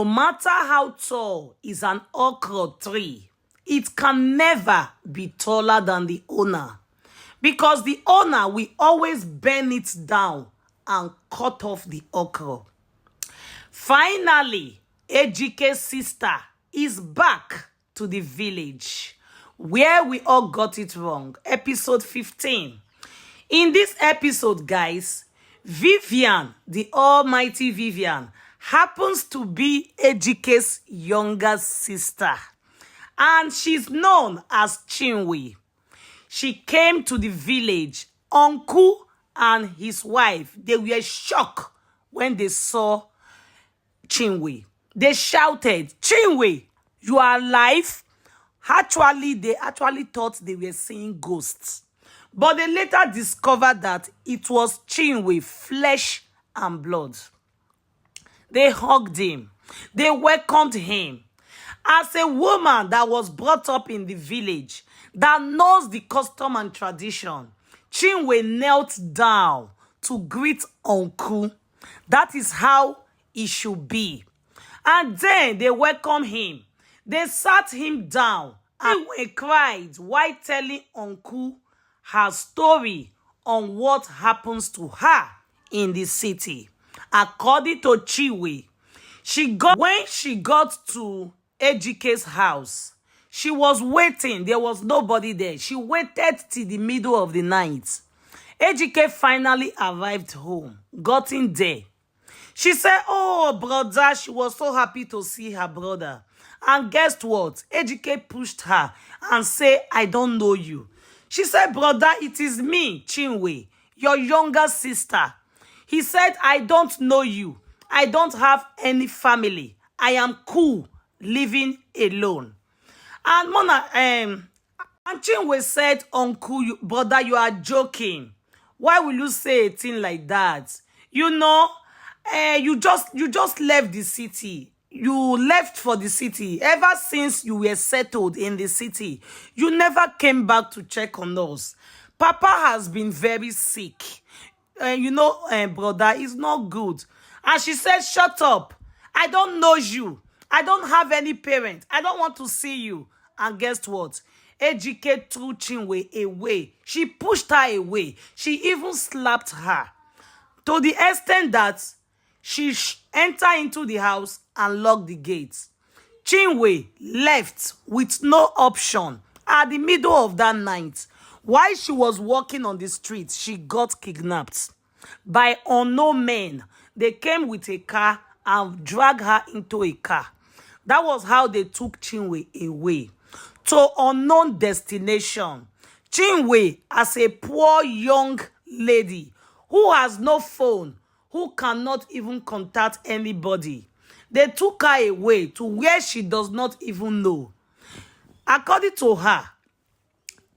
No matter how tall is an okra tree, it can never be taller than the owner, because the owner will always bend it down and cut off the okra. Finally, Ejike's sister is back to the village where we all got it wrong. Episode 15. In this episode, guys, Vivian, the almighty Vivian, happens to be Ejike's younger sister, and she's known as Chinwe. She came to the village. Uncle and his wife, they were shocked when they saw Chinwe. They shouted, "Chinwe, you are alive?" They actually thought they were seeing ghosts. But they later discovered that it was Chinwe, flesh and blood. They hugged him. They welcomed him. As a woman that was brought up in the village, that knows the custom and tradition, Chinwe knelt down to greet Uncle. That is how it should be. And then they welcomed him. They sat him down and Chinwe cried while telling Uncle her story on what happens to her in the city. According to Chinwe, when she got to Ejike's house, she was waiting. There was nobody there. She waited till the middle of the night. Ejike finally arrived home, got in there. She said, "Oh, brother," she was so happy to see her brother. And guess what? Ejike pushed her and said, "I don't know you." She said, "Brother, it is me, Chinwe, your younger sister." He said, "I don't know you. I don't have any family. I am cool, living alone." And Chinwe said, "Uncle, brother, you are joking. Why will you say a thing like that? You know, you just left the city. You left for the city. Ever since you were settled in the city, you never came back to check on us. Papa has been very sick. Brother, it's not good." And she said, "Shut up. I don't know you. I don't have any parent. I don't want to see you." And guess what? Ejike threw Chinwe away. She pushed her away. She even slapped her, to the extent that she entered into the house and locked the gates. Chinwe left with no option. At the middle of that night, while she was walking on the street, she got kidnapped by unknown men. They came with a car and dragged her into a car. That was how they took Chinwe away to unknown destination. Chinwe, as a poor young lady who has no phone, who cannot even contact anybody, they took her away to where she does not even know. According to her,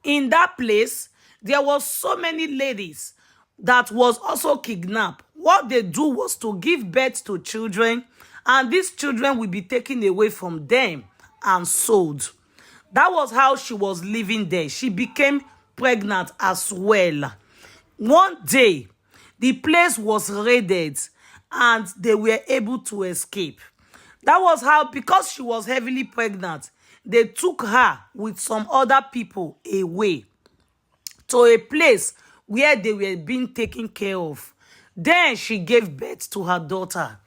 in that place, there was so many ladies that was also kidnapped. What they do was to give birth to children, and these children will be taken away from them and sold. That was how she was living there. She became pregnant as well. One day, the place was raided and they were able to escape. That was how, because she was heavily pregnant, they took her with some other people away to a place where they were being taken care of. Then she gave birth to her daughter.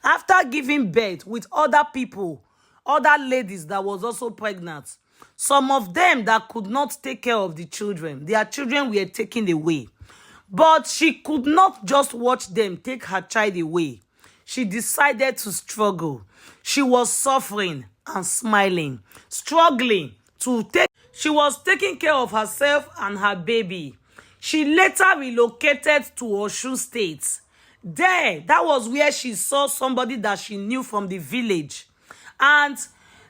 After giving birth with other people, other ladies that was also pregnant, some of them that could not take care of the children, their children were taken away. But she could not just watch them take her child away. She decided to struggle. She was suffering and smiling, struggling to take. She was taking care of herself and her baby. She later relocated to Osun State. There, that was where she saw somebody that she knew from the village. And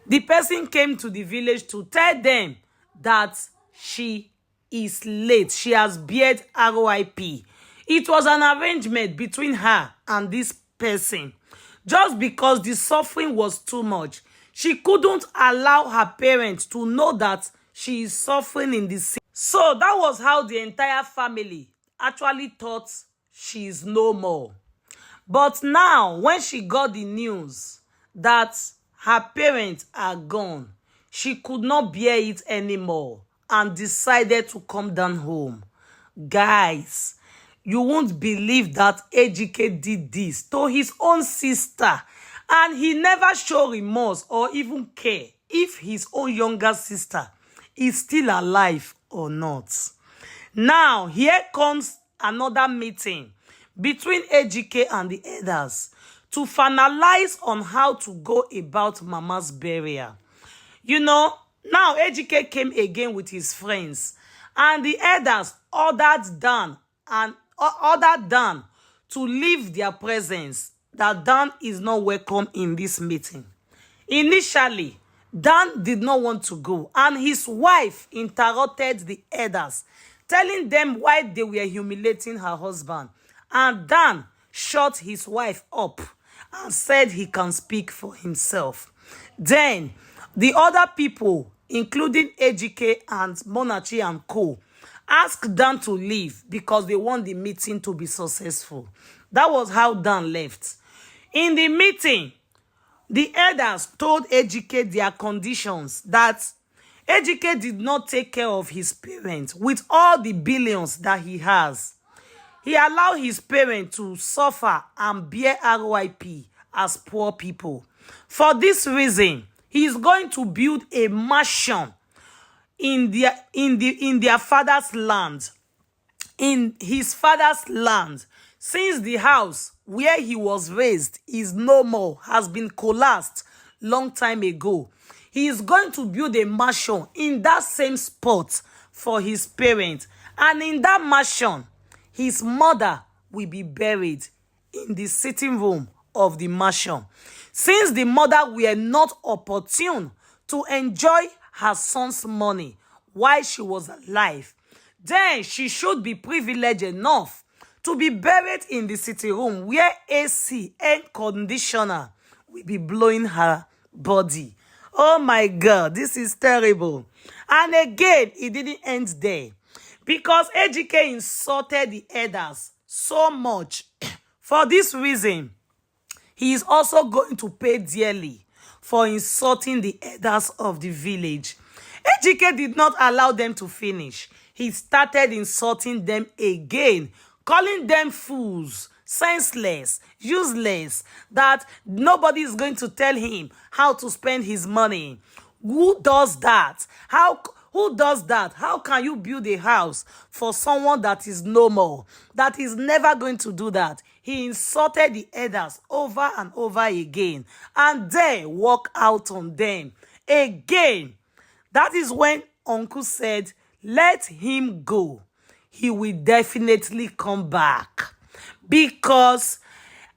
the person came to the village to tell them that she is late. She has beard RIP. It was an arrangement between her and this person. Just because the suffering was too much, she couldn't allow her parents to know that she is suffering in the city. So that was how the entire family actually thought she is no more. But now, when she got the news that her parents are gone, she could not bear it anymore and decided to come down home. Guys, you won't believe that Ejike did this to his own sister, and he never showed remorse or even care if his own younger sister is still alive or not. Now, here comes another meeting between Ejike and the elders to finalize on how to go about Mama's burial. You know, now Ejike came again with his friends, and the elders ordered Dan to leave their presence, that Dan is not welcome in this meeting. Initially, Dan did not want to go, and his wife interrupted the elders, telling them why they were humiliating her husband. And Dan shut his wife up and said he can speak for himself. Then, the other people, including Ejike and Monachi and Co., asked Dan to leave because they want the meeting to be successful. That was how Dan left. In the meeting, the elders told Ejike their conditions, that Ejike did not take care of his parents with all the billions that he has. He allowed his parents to suffer and bear RIP as poor people. For this reason, he is going to build a mansion in their father's land, in his father's land, since the house where he was raised is no more, has been collapsed long time ago. He is going to build a mansion in that same spot for his parents, and in that mansion, his mother will be buried in the sitting room of the mansion. Since the mother were not opportune to enjoy her son's money while she was alive, then she should be privileged enough to be buried in the sitting room where AC, air conditioner, will be blowing her body. Oh my God, this is terrible. And again, it didn't end there, because Ejike insulted the elders so much. For this reason, he is also going to pay dearly for insulting the elders of the village. Ejike did not allow them to finish. He started insulting them again, calling them fools, senseless, useless, that nobody is going to tell him how to spend his money. Who does that? Who does that? How can you build a house for someone that is no more, that is never going to do that? He insulted the elders over and over again, and they walk out on them again. That is when Uncle said, let him go. He will definitely come back, because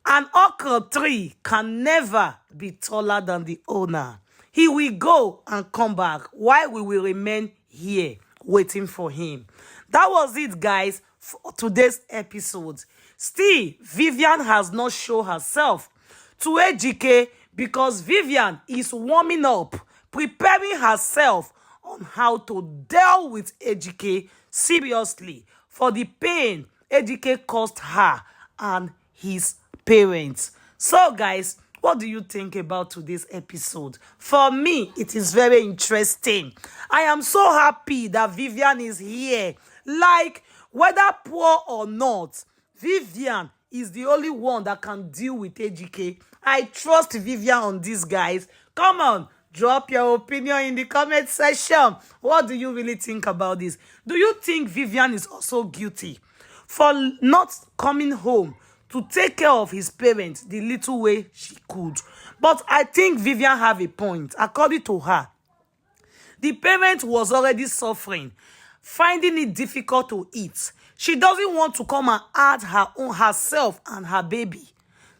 an okra tree can never be taller than the owner. He will go and come back while we will remain here waiting for him. That was it, guys, for today's episode. Still, Vivian has not shown herself to Ejike, because Vivian is warming up, preparing herself on how to deal with Ejike seriously for the pain Ejike caused her and his parents. So, guys, what do you think about today's episode? For me, it is very interesting. I am so happy that Vivian is here. Like, whether poor or not, Vivian is the only one that can deal with Ejike. I trust Vivian on this, guys. Come on, drop your opinion in the comment section. What do you really think about this? Do you think Vivian is also guilty for not coming home to take care of his parents the little way she could? But I think Vivian have a point. According to her, the parent was already suffering, finding it difficult to eat. She doesn't want to come and add herself and her baby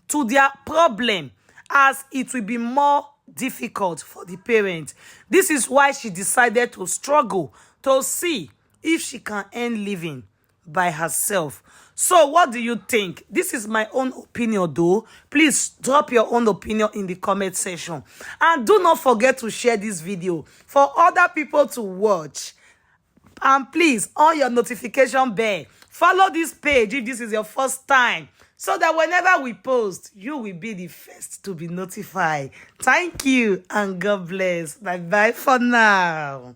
to their problem, as it will be more difficult for the parent. This is why she decided to struggle to see if she can earn living by herself. So what do you think? This is my own opinion, though. Please drop your own opinion in the comment section, and do not forget to share this video for other people to watch. And please, on your notification bell, follow this page if this is your first time. so that whenever we post, you will be the first to be notified. Thank you and God bless. Bye-bye for now.